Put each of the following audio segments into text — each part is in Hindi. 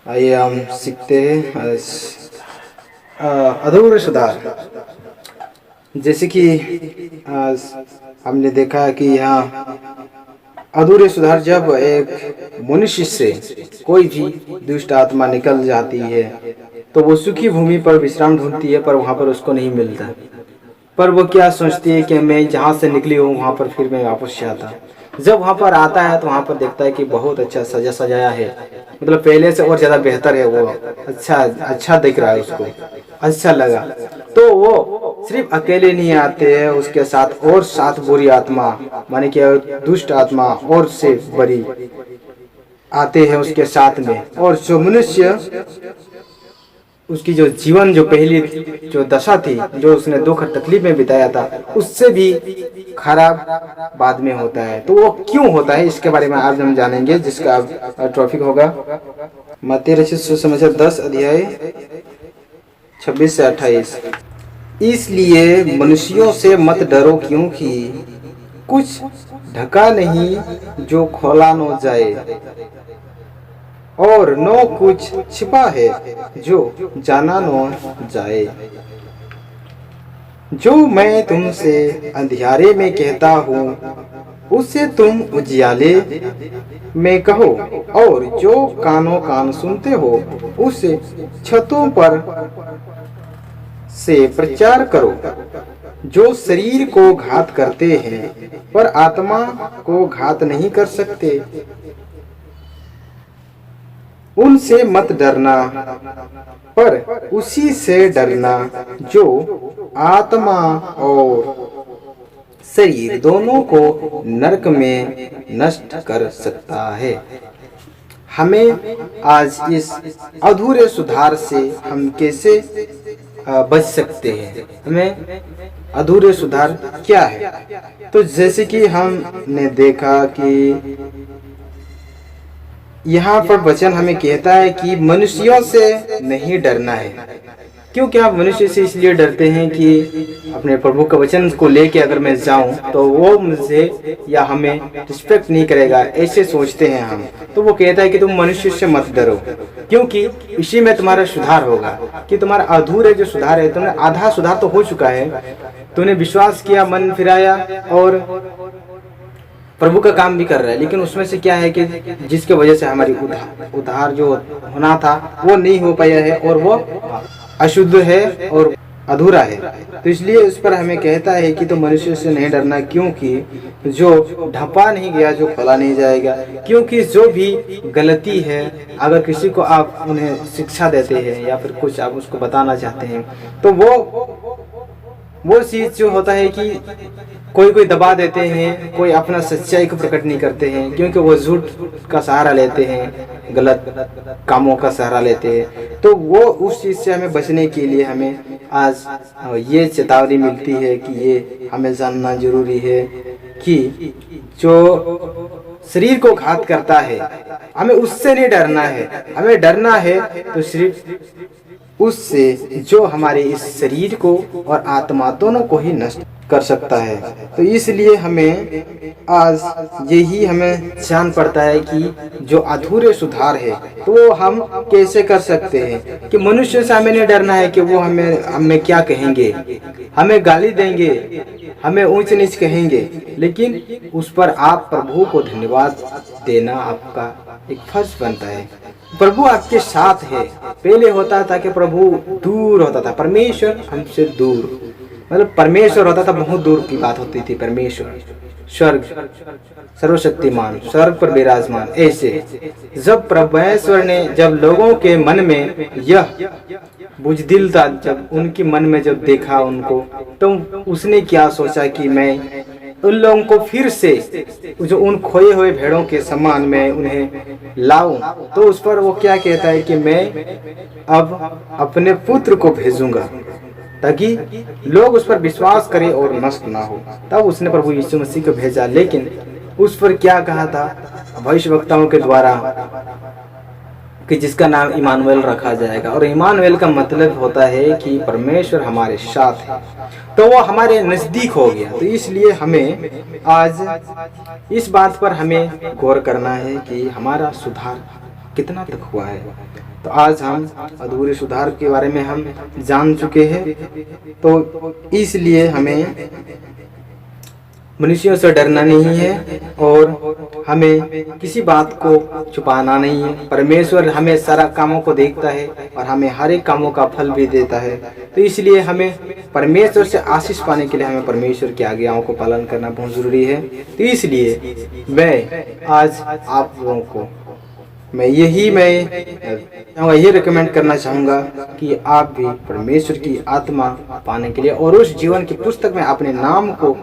आइए हम सीखते हैं अधूरे सुधार। जैसे कि हमने देखा कि यहाँ अधूरे सुधार जब एक मनुष्य से कोई भी दुष्ट आत्मा निकल जाती है तो वो सुखी भूमि पर विश्राम ढूंढती है, पर वहाँ पर उसको नहीं मिलता। पर वो क्या सोचती है कि मैं जहाँ से निकली हूँ वहाँ पर फिर मैं वापस आता। जब वहाँ पर आता है तो वहाँ पर देखता है कि बहुत अच्छा सजाया है, मतलब पहले से और ज़्यादा बेहतर है। वो अच्छा अच्छा दिख रहा है, उसको अच्छा लगा। तो वो सिर्फ अकेले नहीं आते हैं, उसके साथ और 7 बुरी आत्मा माने कि दुष्ट आत्मा और से बड़ी आते हैं उसके साथ में। और जो मनुष्य उसकी जो जीवन जो पहली जो दशा थी, जो उसने दुख और तकलीफ में बिताया था, उससे भी खराब बाद में होता है। तो वो क्यों होता है इसके बारे में आज हम जानेंगे, जिसका टॉपिक होगा मत्ती रचित सुसमाचार 10 अध्याय 26 से 28। इसलिए मनुष्यों से मत डरो, क्योंकि कुछ ढका नहीं जो खोला न जाए, और न कुछ छिपा है जो जाना न जाए। जो मैं तुमसे अंधियारे में कहता हूँ उसे तुम उजियाले में कहो, और जो कानों कान सुनते हो उसे छतों पर से प्रचार करो। जो शरीर को घात करते हैं पर आत्मा को घात नहीं कर सकते, उनसे मत डरना, पर उसी से डरना जो आत्मा और शरीर दोनों को नरक में नष्ट कर सकता है। हमें आज इस अधूरे सुधार से हम कैसे बच सकते हैं? हमें अधूरे सुधार क्या है? तो जैसे कि हमने देखा कि यहाँ पर वचन हमें कहता है कि मनुष्यों से नहीं डरना है। क्योंकि आप मनुष्य से इसलिए डरते हैं कि अपने प्रभु के वचन को लेके अगर मैं जाऊं तो वो मुझे या हमें रिस्पेक्ट नहीं करेगा, ऐसे सोचते हैं हम। तो वो कहता है कि तुम मनुष्य से मत डरो, क्योंकि इसी में तुम्हारा सुधार होगा। कि तुम्हारा अधूरे जो सुधार है, तुमने आधा सुधार तो हो चुका है, तूने विश्वास किया, मन फिराया और प्रभु का काम भी कर रहा है, लेकिन उसमें से क्या है कि जिसके वजह से हमारी उद्धार जो होना था वो नहीं हो पाया है, और वो अशुद्ध है और अधूरा है। तो इसलिए उस पर हमें कहता है कि तो मनुष्य से नहीं डरना, क्योंकि जो ढपा नहीं गया जो खोला नहीं जाएगा। क्योंकि जो भी गलती है, अगर किसी को आप उन्हें शिक्षा देते हैं या फिर कुछ आप उसको बताना चाहते हैं, तो वो चीज़ जो होता है कि कोई दबा देते हैं, कोई अपना सच्चाई को प्रकट नहीं करते हैं, क्योंकि वो झूठ का सहारा लेते हैं, गलत कामों का सहारा लेते हैं। तो वो उस चीज़ से हमें बचने के लिए हमें आज ये चेतावनी मिलती है कि ये हमें जानना जरूरी है कि जो शरीर को घात करता है हमें उससे नहीं डरना है। हमें डरना है तो सिर्फ उससे जो हमारे इस शरीर को और आत्मा दोनों को ही नष्ट कर सकता है। तो इसलिए हमें आज यही हमें जान पड़ता है कि जो अधूरे सुधार है तो वो हम कैसे कर सकते हैं। कि मनुष्य से हमें नहीं डरना है कि वो हमें क्या कहेंगे, हमें गाली देंगे, हमें ऊंच नीच कहेंगे, लेकिन उस पर आप प्रभु को धन्यवाद देना आपका एक फर्ज बनता है। प्रभु आपके साथ है। पहले होता था कि प्रभु दूर होता था, परमेश्वर हमसे दूर, मतलब परमेश्वर होता था, बहुत दूर की बात होती थी। परमेश्वर स्वर्ग सर्वशक्तिमान स्वर्ग पर विराजमान। ऐसे जब परमेश्वर ने जब लोगों के मन में यह बुझदिल था, जब उनके मन में जब देखा उनको, तो उसने क्या सोचा कि मैं उन लोगों को फिर से जो उन खोए हुए भेड़ों के समान मैं उन्हें लाऊं। तो उस पर वो क्या कहता है कि मैं अब अपने पुत्र को भेजूंगा ताकि लोग उस पर विश्वास करें और नष्ट ना हो। तब उसने प्रभु यीशु मसीह को भेजा। लेकिन उस पर क्या कहा था भविष्यवक्ताओं के द्वारा कि जिसका नाम इमानुएल रखा जाएगा। और इमानुएल का मतलब होता है कि परमेश्वर हमारे साथ है, तो वो हमारे नजदीक हो गया। तो इसलिए हमें आज इस बात पर हमें गौर करना है कि हमारा सुधार कितना तक हुआ है। तो आज हम अधूरे सुधार के बारे में हम जान चुके हैं। तो इसलिए हमें मनुष्यों से डरना नहीं है और हमें किसी बात को छुपाना नहीं है। परमेश्वर हमें सारा कामों को देखता है और हमें हर एक कामों का फल भी देता है। तो इसलिए हमें परमेश्वर से आशीष पाने के लिए हमें परमेश्वर की आज्ञाओं को पालन करना बहुत जरूरी है। तो इसलिए मैं आज आप लोगों को मैं यही रिकमेंड करना चाहूँगा कि आप भी परमेश्वर की आत्मा पाने के लिए और उस जीवन की पुस्तक में अपने नाम को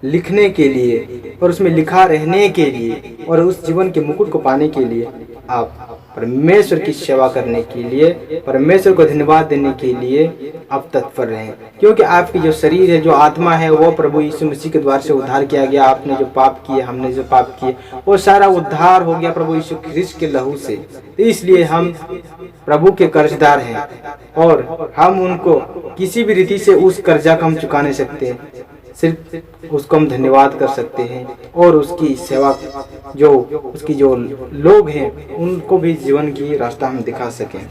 लिखने के लिए और उसमें लिखा रहने के लिए और उस जीवन के मुकुट को पाने के लिए आप परमेश्वर की सेवा करने के लिए, परमेश्वर को धन्यवाद देने के लिए आप तत्पर रहें। क्योंकि आपकी जो शरीर है, जो आत्मा है, वो प्रभु यीशु मसीह के द्वारा से उद्धार किया गया। आपने जो पाप किए, हमने जो पाप किए, वो सारा उद्धार हो गया प्रभु यीशु ख्रिस्त के लहू से। तो इसलिए हम प्रभु के कर्जदार हैं और हम उनको किसी भी रीति से उस कर्जा को हम चुका नहीं सकते। सिर्फ उसको हम धन्यवाद कर सकते हैं और उसकी सेवा उसकी जो लोग हैं उनको भी जीवन की रास्ता हम दिखा सकें।